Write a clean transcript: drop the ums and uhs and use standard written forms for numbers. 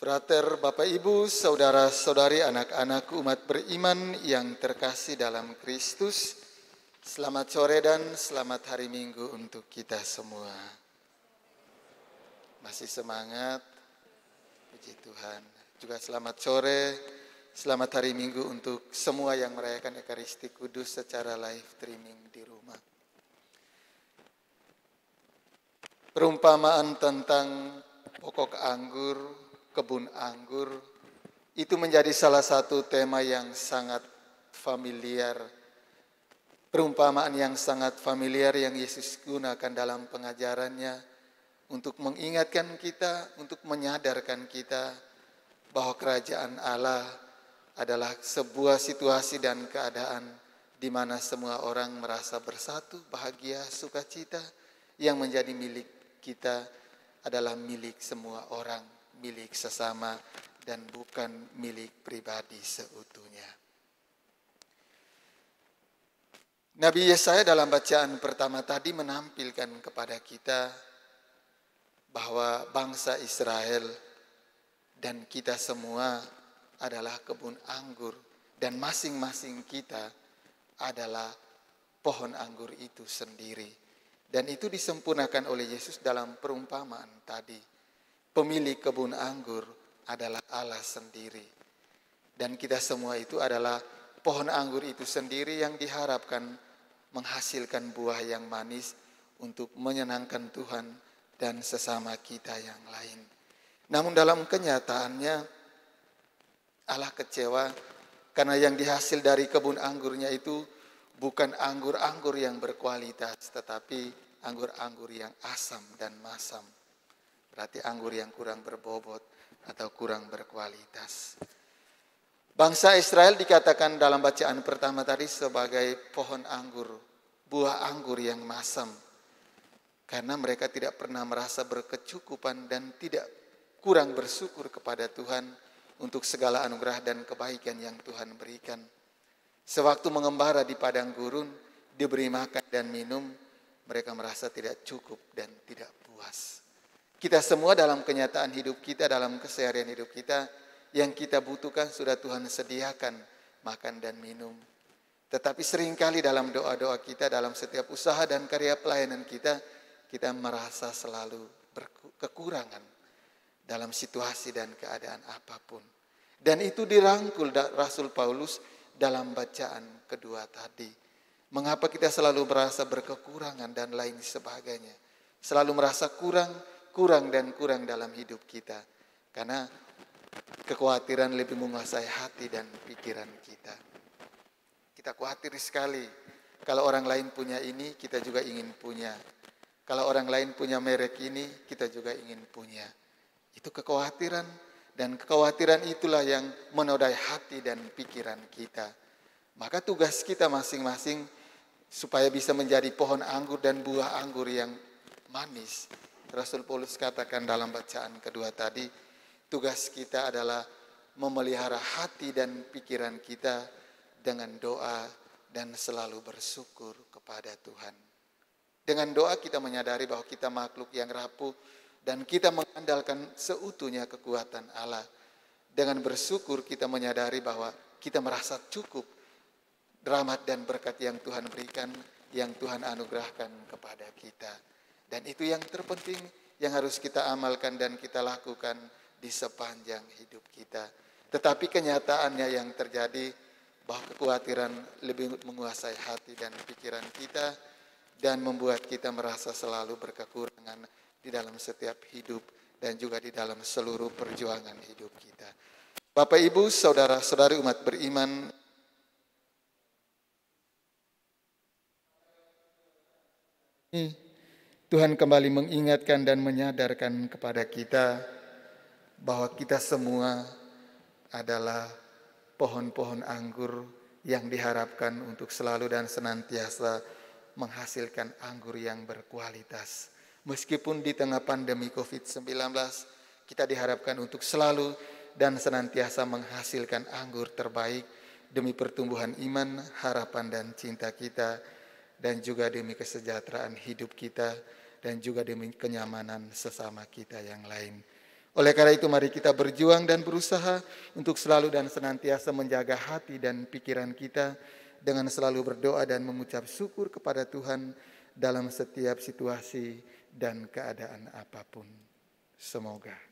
Frater, Bapak Ibu, saudara-saudari, anak-anakku umat beriman yang terkasih dalam Kristus, selamat sore dan selamat hari Minggu untuk kita semua. Masih semangat, puji Tuhan. Juga selamat sore, selamat hari Minggu untuk semua yang merayakan Ekaristi Kudus secara live streaming di rumah. Perumpamaan tentang pokok anggur, kebun anggur, itu menjadi salah satu tema yang sangat familiar. Perumpamaan yang sangat familiar yang Yesus gunakan dalam pengajarannya untuk mengingatkan kita, untuk menyadarkan kita bahwa kerajaan Allah adalah sebuah situasi dan keadaan di mana semua orang merasa bersatu, bahagia, sukacita. Yang menjadi milik kita adalah milik semua orang, milik sesama, dan bukan milik pribadi seutuhnya. Nabi Yesaya dalam bacaan pertama tadi menampilkan kepada kita bahwa bangsa Israel dan kita semua adalah kebun anggur, dan masing-masing kita adalah pohon anggur itu sendiri. Dan itu disempurnakan oleh Yesus dalam perumpamaan tadi. Pemilik kebun anggur adalah Allah sendiri. Dan kita semua itu adalah pohon anggur itu sendiri yang diharapkan menghasilkan buah yang manis untuk menyenangkan Tuhan dan sesama kita yang lain. Namun dalam kenyataannya Allah kecewa karena yang dihasil dari kebun anggurnya itu bukan anggur-anggur yang berkualitas, tetapi anggur-anggur yang asam dan masam. Berarti anggur yang kurang berbobot atau kurang berkualitas. Bangsa Israel dikatakan dalam bacaan pertama tadi sebagai pohon anggur, buah anggur yang masam. Karena mereka tidak pernah merasa berkecukupan dan tidak kurang bersyukur kepada Tuhan untuk segala anugerah dan kebaikan yang Tuhan berikan. Sewaktu mengembara di padang gurun, diberi makan dan minum, mereka merasa tidak cukup dan tidak puas. Kita semua dalam kenyataan hidup kita, dalam keseharian hidup kita, yang kita butuhkan sudah Tuhan sediakan makan dan minum. Tetapi seringkali dalam doa-doa kita, dalam setiap usaha dan karya pelayanan kita, kita merasa selalu kekurangan dalam situasi dan keadaan apapun. Dan itu dirangkul Rasul Paulus dalam bacaan kedua tadi. Mengapa kita selalu merasa berkekurangan dan lain sebagainya. Selalu merasa kurang dalam hidup kita. Karena kekhawatiran lebih menguasai hati dan pikiran kita. Kita khawatir sekali. Kalau orang lain punya ini, kita juga ingin punya. Kalau orang lain punya merek ini, kita juga ingin punya. Itu kekhawatiran. Dan kekhawatiran itulah yang menodai hati dan pikiran kita. Maka tugas kita masing-masing supaya bisa menjadi pohon anggur dan buah anggur yang manis. Rasul Paulus katakan dalam bacaan kedua tadi, tugas kita adalah memelihara hati dan pikiran kita dengan doa dan selalu bersyukur kepada Tuhan. Dengan doa kita menyadari bahwa kita makhluk yang rapuh, dan kita mengandalkan seutuhnya kekuatan Allah. Dengan bersyukur kita menyadari bahwa kita merasa cukup rahmat dan berkat yang Tuhan berikan, yang Tuhan anugerahkan kepada kita. Dan itu yang terpenting yang harus kita amalkan dan kita lakukan di sepanjang hidup kita. Tetapi kenyataannya yang terjadi bahwa kekhawatiran lebih menguasai hati dan pikiran kita dan membuat kita merasa selalu berkekurangan di dalam setiap hidup dan juga di dalam seluruh perjuangan hidup kita. Bapak, Ibu, saudara-saudari umat beriman, Tuhan kembali mengingatkan dan menyadarkan kepada kita bahwa kita semua adalah pohon-pohon anggur yang diharapkan untuk selalu dan senantiasa menghasilkan anggur yang berkualitas. Meskipun di tengah pandemi COVID-19, kita diharapkan untuk selalu dan senantiasa menghasilkan anggur terbaik demi pertumbuhan iman, harapan dan cinta kita, dan juga demi kesejahteraan hidup kita, dan juga demi kenyamanan sesama kita yang lain. Oleh karena itu mari kita berjuang dan berusaha untuk selalu dan senantiasa menjaga hati dan pikiran kita dengan selalu berdoa dan mengucap syukur kepada Tuhan dalam setiap situasi dan keadaan apapun. Semoga